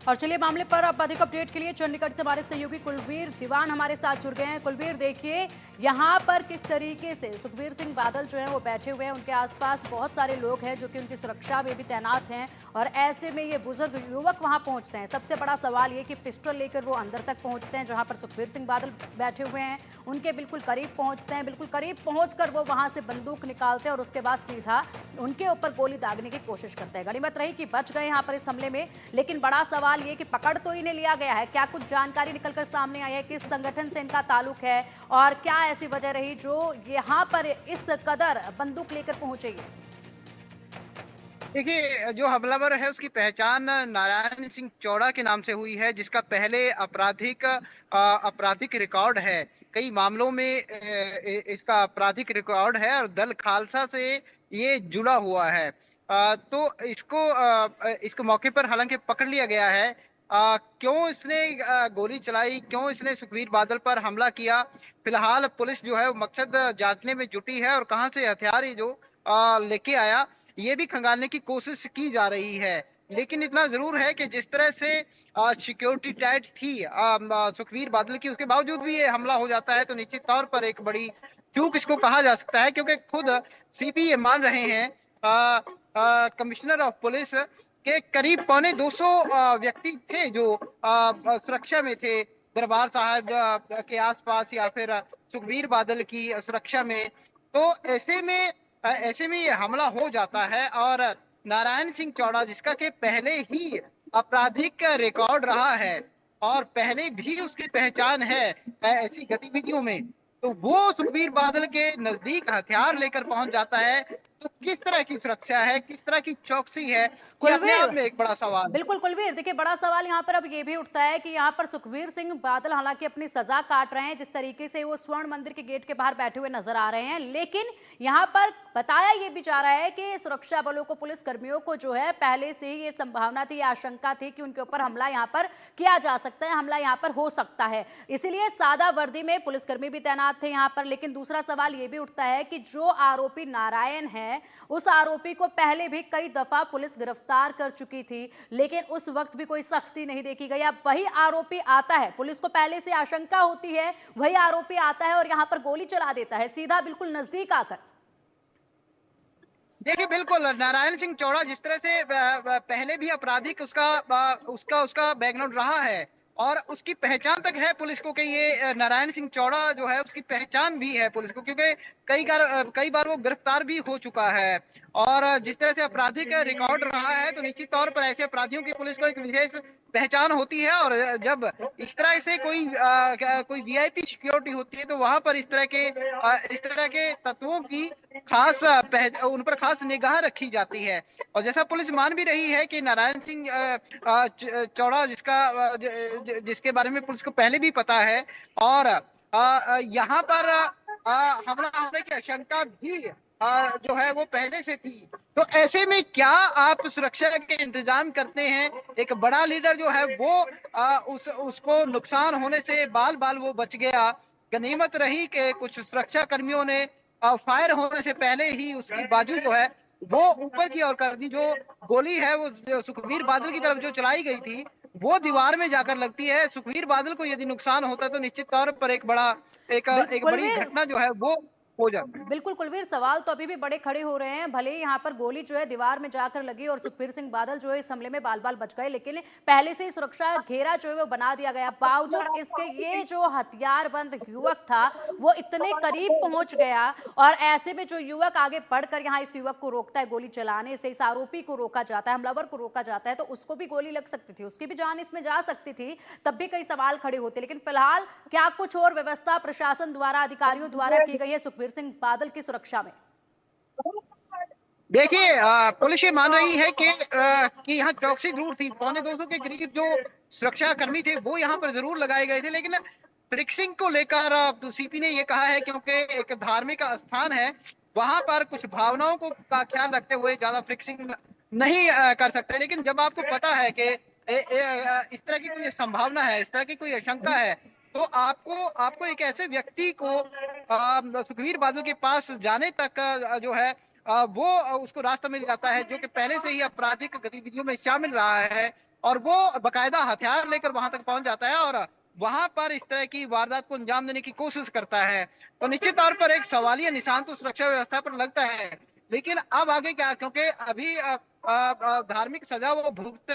और चलिए मामले पर अब अधिक अपडेट के लिए चंडीगढ़ से हमारे सहयोगी कुलवीर दीवान हमारे साथ जुड़ गए हैं। कुलवीर, देखिए यहाँ पर किस तरीके से सुखबीर सिंह बादल जो है वो बैठे हुए हैं, उनके आसपास बहुत सारे लोग हैं जो कि उनकी सुरक्षा में भी तैनात हैं और ऐसे में ये बुजुर्ग युवक वहां पहुंचते हैं। सबसे बड़ा सवाल ये कि पिस्टल लेकर वो अंदर तक पहुंचते हैं जहां पर सुखबीर सिंह बादल बैठे हुए हैं, उनके बिल्कुल करीब पहुंचते हैं। बिल्कुल करीब पहुंचकर वो वहां से बंदूक निकालते हैं और उसके बाद सीधा उनके ऊपर गोली दागने की कोशिश करते हैं। गनीमत रही कि बच गए यहाँ पर इस हमले में, लेकिन बड़ा सवाल ये कि पकड़ तो इन्हें लिया गया है, क्या कुछ जानकारी निकलकर सामने आई है, किस संगठन से इनका ताल्लुक है और क्या ऐसी वजह रही जो यहाँ पर इस कदर बंदूक लेकर पहुंचे ये? देखिए, जो हमलावर है उसकी पहचान नारायण सिंह चौड़ा के नाम से हुई है, जिसका पहले आपराधिक रिकॉर्ड है। कई मामलों में इसका आपराधिक रिकॉर्ड है और दल खालसा से ये जुड़ा हुआ है। तो इसको मौके पर हालांकि पकड़ लिया गया है। क्यों इसने गोली चलाई, क्यों इसने सुखबीर बादल पर हमला किया, फिलहाल पुलिस जो है वो मकसद जांचने में जुटी है और कहां से हथियार ये जो लेके आया ये भी खंगालने की कोशिश की जा रही है। लेकिन इतना जरूर है कि जिस तरह से सिक्योरिटी टाइट थी सुखबीर बादल की, उसके बावजूद भी ये हमला हो जाता है तो निश्चित तौर पर एक बड़ी चूक इसको कहा जा सकता है, क्योंकि खुद सीपी ये मान रहे हैं, कमिश्नर ऑफ पुलिस के करीब पौने 200 व्यक्ति थे जो सुरक्षा में थे दरबार साहब के आसपास या फिर सुखबीर बादल की सुरक्षा में। तो ऐसे में ये हमला हो जाता है और नारायण सिंह चौड़ा, जिसका के पहले ही आपराधिक रिकॉर्ड रहा है और पहले भी उसकी पहचान है ऐसी गतिविधियों में, तो वो सुखबीर बादल के नजदीक हथियार लेकर पहुंच जाता है। तो किस तरह की सुरक्षा है, किस तरह की चौकसी है, ये अपने कुलवीर, आप में एक बड़ा सवाल है। बिल्कुल कुलवीर, देखिए बड़ा सवाल यहाँ पर अब ये भी उठता है कि यहाँ पर सुखबीर सिंह बादल हालांकि अपनी सजा काट रहे हैं, जिस तरीके से वो स्वर्ण मंदिर के गेट के बाहर बैठे हुए नजर आ रहे हैं, लेकिन यहाँ पर बताया ये भी जा रहा है कि सुरक्षा बलों को, पुलिस कर्मियों को जो है पहले से ही ये संभावना थी, ये आशंका थी कि उनके ऊपर हमला यहाँ पर किया जा सकता है, हमला यहाँ पर हो सकता है, इसीलिए सादा वर्दी में पुलिसकर्मी भी तैनात थे यहाँ पर। लेकिन दूसरा सवाल ये भी उठता है कि जो आरोपी नारायण है, उस आरोपी को पहले भी कई दफा पुलिस गिरफ्तार कर चुकी थी, लेकिन उस वक्त भी कोई सख्ती नहीं देखी गई। अब वही आरोपी आता है, पुलिस को पहले से आशंका होती है, वही आरोपी आता है और यहां पर गोली चला देता है सीधा बिल्कुल नजदीक आकर। देखिए, बिल्कुल नारायण सिंह चौड़ा जिस तरह से पहले भी आपराधिक उसका बैकग्राउंड रहा है और उसकी पहचान तक है पुलिस को कि ये नारायण सिंह चौड़ा जो है उसकी पहचान भी है पुलिस को, क्योंकि कई बार वो गिरफ्तार भी हो चुका है। और जिस तरह से आपराधिक रिकॉर्ड रहा है तो निश्चित तौर पर ऐसे अपराधियों की पुलिस को एक विशेष पहचान होती है। और जब इस तरह से कोई वीआईपी सिक्योरिटी होती है तो वहां पर इस तरह के तत्वों की उन पर खास निगाह रखी जाती है। और जैसा पुलिस मान भी रही है कि नारायण सिंह चौड़ा जिसके बारे में पुलिस को पहले भी पता है और यहाँ पर हमला होने की आशंका भी जो है वो पहले से थी। तो ऐसे में क्या आप सुरक्षा के इंतजाम करते हैं? एक बड़ा लीडर जो है वो उसको नुकसान होने से बाल बाल वो बच गया। गनीमत रही कि कुछ सुरक्षा कर्मियों ने फायर होने से पहले ही उसकी बाजू जो है वो ऊपर की ओर कर दी। जो गोली है वो जो सुखबीर बादल की तरफ जो चलाई गई थी वो दीवार में जाकर लगती है। सुखबीर बादल को यदि नुकसान होता तो निश्चित तौर पर एक बड़ी कुलवीर, घटना जो है वो हो जाती। बिल्कुल कुलवीर, सवाल तो अभी भी बड़े खड़े हो रहे हैं। भले ही यहाँ पर गोली जो है दीवार में जाकर लगी और सुखबीर सिंह बादल जो है इस हमले में बाल बाल बच गए, लेकिन पहले से ही सुरक्षा घेरा जो है वो बना दिया गया। बावजूद इसके ये जो हथियारबंद युवक था वो इतने करीब पहुंच गया और ऐसे में जो युवक आगे बढ़कर यहाँ इस युवक को रोकता है, गोली चलाने से इस आरोपी को रोका जाता है, हमलावर को रोका जाता है, तो उसको भी गोली लग सकती थी, उसकी भी जान इसमें जा सकती थी, तब भी कई सवाल खड़े होते। लेकिन फिलहाल क्या कुछ और व्यवस्था प्रशासन द्वारा, अधिकारियों द्वारा की गई है सुखबीर सिंह बादल की सुरक्षा में? देखिए, पुलिस ये मान रही है कि यहाँ चौकसी जरूर थी। पौने 200 के करीब जो सुरक्षा कर्मी थे वो यहाँ पर जरूर लगाए गए थे, लेकिन फिक्सिंग को लेकर सीपी ने ये कहा है क्योंकि एक धार्मिक स्थान है, वहां पर कुछ भावनाओं को का ख्याल रखते हुए ज्यादा फिक्सिंग नहीं कर सकते। लेकिन जब आपको पता है कि इस तरह की कोई संभावना है, इस तरह की कोई आशंका है, तो आपको आपको एक ऐसे व्यक्ति को सुखबीर बादल के पास जाने तक जो है वो उसको रास्ता मिल जाता है, जो कि पहले से ही आपराधिक गतिविधियों में शामिल रहा है। और वो बकायदा हथियार लेकर वहां तक पहुंच जाता है और वहां पर इस तरह की वारदात को अंजाम देने की कोशिश करता है। तो निश्चित तौर पर एक सवालिया निशान तो सुरक्षा व्यवस्था पर लगता है, लेकिन अब आगे क्या, क्योंकि अभी धार्मिक सजा वो भुगत